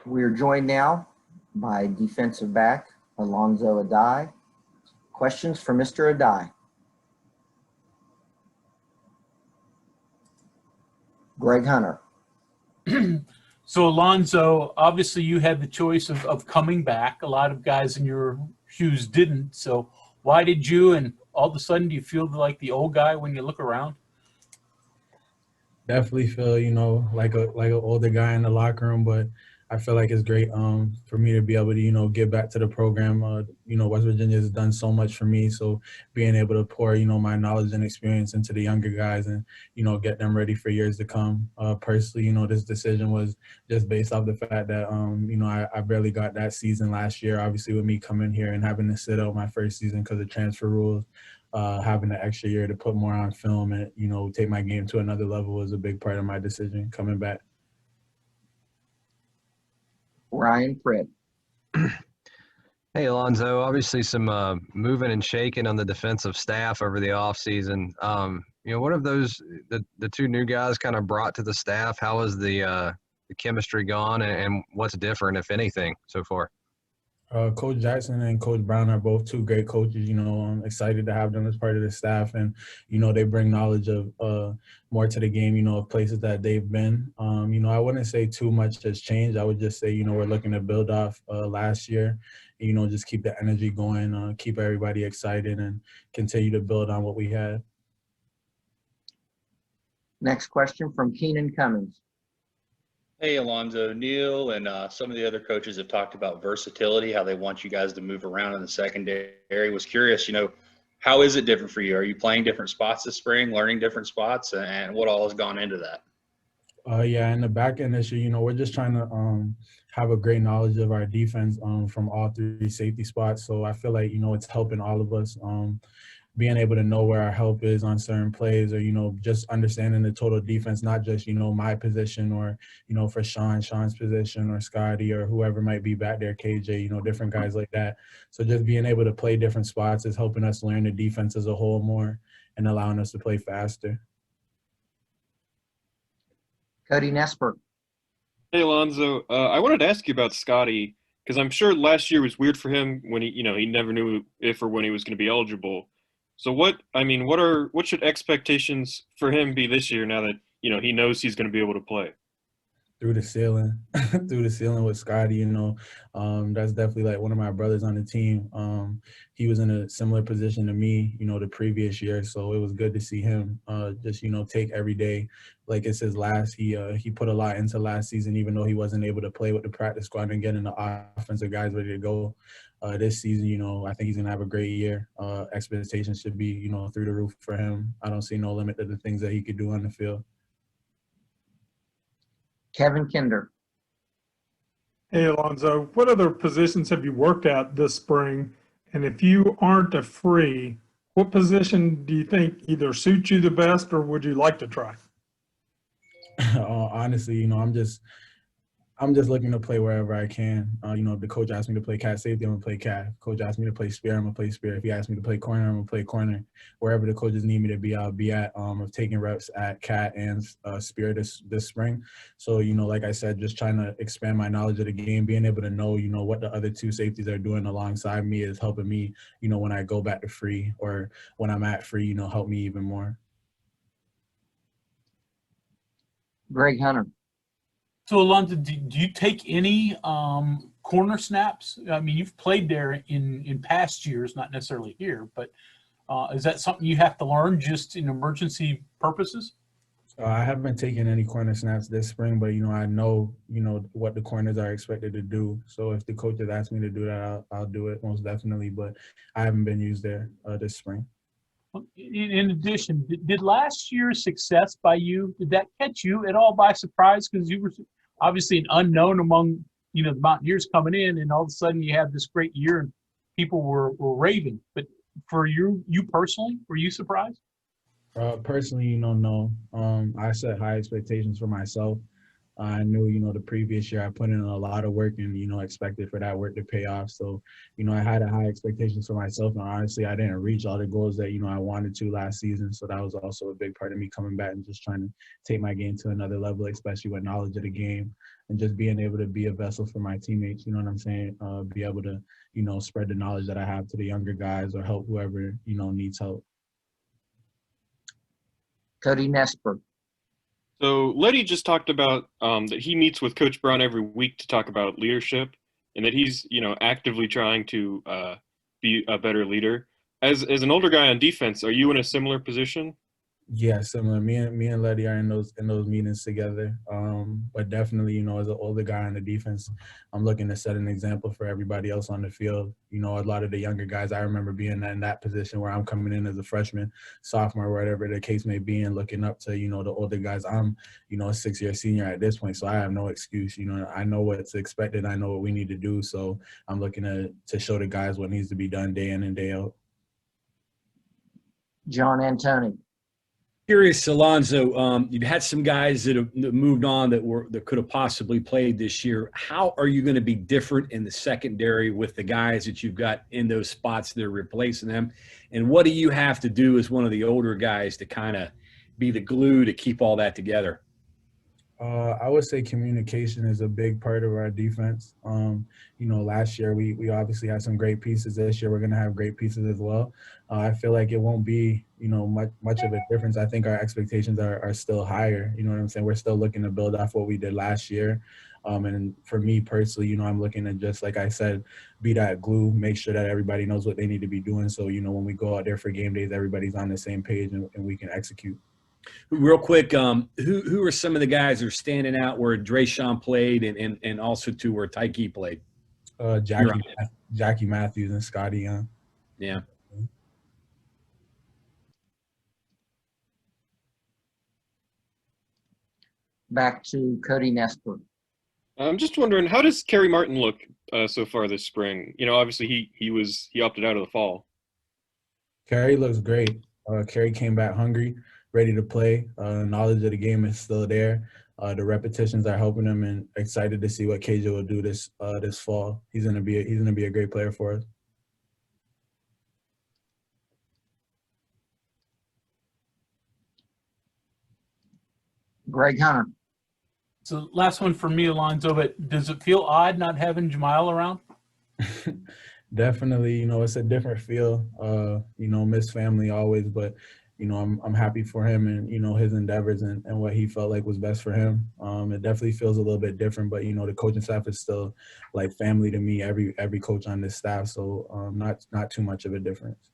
We are joined now by defensive back Alonzo Addae. Questions for Mr. Addae. Greg Hunter. So, Alonzo, obviously you had the choice of coming back. A lot of guys in your shoes didn't. So why did you, and all of a sudden do you feel like the old guy when you look around? Definitely feel, like an older guy in the locker room, but I feel like it's great for me to be able to, get back to the program. West Virginia has done so much for me, so being able to pour, my knowledge and experience into the younger guys and, get them ready for years to come. Personally, this decision was just based off the fact that, I barely got that season last year, obviously with me coming here and having to sit out my first season because of transfer rules. Having the extra year to put more on film and, take my game to another level was a big part of my decision coming back. Ryan Pritt. Hey, Alonzo, obviously some moving and shaking on the defensive staff over the offseason. What have the two new guys kind of brought to the staff? How has the chemistry gone and what's different, if anything, so far? Coach Jackson and Coach Brown are both two great coaches. I'm excited to have them as part of the staff, and they bring knowledge of more to the game. Of places that they've been. I wouldn't say too much has changed. I would just say we're looking to build off last year. Just keep the energy going, keep everybody excited, and continue to build on what we had. Next question from Keenan Cummings. Hey, Alonzo, Neil and some of the other coaches have talked about versatility, how they want you guys to move around in the secondary. Was curious, how is it different for you? Are you playing different spots this spring, learning different spots, and what all has gone into that? Yeah, in the back end this year, we're just trying to have a great knowledge of our defense from all three safety spots. So I feel like, it's helping all of us. Being able to know where our help is on certain plays or, just understanding the total defense, not just, my position or, for Sean's position or Scotty or whoever might be back there, KJ, different guys like that. So just being able to play different spots is helping us learn the defense as a whole more and allowing us to play faster. Cody Nesper. Hey, Alonzo. I wanted to ask you about Scotty because I'm sure last year was weird for him when he never knew if or when he was going to be eligible. So what should expectations for him be this year now that, he knows he's going to be able to play? Through the ceiling, with Scotty, that's definitely like one of my brothers on the team. He was in a similar position to me, the previous year. So it was good to see him just, take every day like it's his last. He put a lot into last season, even though he wasn't able to play with the practice squad and getting the offensive guys ready to go. This season, I think he's going to have a great year. Expectations should be, through the roof for him. I don't see no limit to the things that he could do on the field. Kevin Kinder. Hey, Alonzo, what other positions have you worked at this spring? And if you aren't a free, what position do you think either suits you the best or would you like to try? Honestly, I'm just looking to play wherever I can. If the coach asked me to play cat safety, I'm going to play cat. If the coach asked me to play spear, I'm going to play spear. If he asked me to play corner, I'm going to play corner. Wherever the coaches need me to be, I'll be at. Of taking reps at cat and spear this spring. So, like I said, just trying to expand my knowledge of the game, being able to know, what the other two safeties are doing alongside me is helping me, when I go back to free or when I'm at free, help me even more. Greg Hunter. So, Alonzo, do you take any corner snaps? I mean, you've played there in past years, not necessarily here, but is that something you have to learn just in emergency purposes? I haven't been taking any corner snaps this spring, but, I know, what the corners are expected to do. So if the coaches ask me to do that, I'll do it most definitely, but I haven't been used there this spring. In addition, did last year's success by you, did that catch you at all by surprise? Because you were obviously an unknown among, the Mountaineers coming in, and all of a sudden you had this great year and people were raving. But for you personally, were you surprised? Personally, no. I set high expectations for myself. I knew, the previous year I put in a lot of work and, expected for that work to pay off. So, I had a high expectations for myself. And honestly, I didn't reach all the goals that, I wanted to last season. So that was also a big part of me coming back and just trying to take my game to another level, especially with knowledge of the game. and just being able to be a vessel for my teammates. You know what I'm saying? Be able to, you know, spread the knowledge that I have to the younger guys or help whoever, you know, needs help. Cody Nesper. So Letty just talked about that he meets with Coach Brown every week to talk about leadership, and that he's actively trying to be a better leader. As an older guy on defense, are you in a similar position? Yeah, similar. Me and Letty are in those meetings together. But definitely, you know, as an older guy on the defense, I'm looking to set an example for everybody else on the field. You know, a lot of the younger guys, I remember being in that position where I'm coming in as a freshman, sophomore, whatever the case may be, and looking up to, you know, the older guys. I'm, you know, a 6-year senior at this point, so I have no excuse. You know, I know what's expected. I know what we need to do. So I'm looking to show the guys what needs to be done day in and day out. John Antoni. Curious, Alonzo, you've had some guys that have moved on that could have possibly played this year. How are you going to be different in the secondary with the guys that you've got in those spots that are replacing them? And what do you have to do as one of the older guys to kind of be the glue to keep all that together? I would say communication is a big part of our defense. You know, last year we obviously had some great pieces. This year we're going to have great pieces as well. I feel like it won't be, you know, much of a difference. I think our expectations are still higher. You know what I'm saying? We're still looking to build off what we did last year. And for me personally, you know, I'm looking to just, like I said, be that glue, make sure that everybody knows what they need to be doing. So, you know, when we go out there for game days, everybody's on the same page and we can execute. Real quick, who are some of the guys that are standing out where Drayshawn played and also to where Tyke played? Jackie Matthews and Scotty Young. Yeah. Back to Cody Nesper. I'm just wondering, how does Kerry Martin look so far this spring? You know, obviously he opted out of the fall. Kerry looks great. Kerry came back hungry, ready to play. Knowledge of the game is still there. The repetitions are helping him, and excited to see what KJ will do this fall. He's gonna be a great player for us. Greg Hunter. So last one for me, Alonzo, but does it feel odd not having Jamal around? Definitely, you know, it's a different feel. You know, miss family always, but you know, I'm happy for him and, you know, his endeavors and what he felt like was best for him. It definitely feels a little bit different, but you know, the coaching staff is still like family to me, every coach on this staff. So not too much of a difference.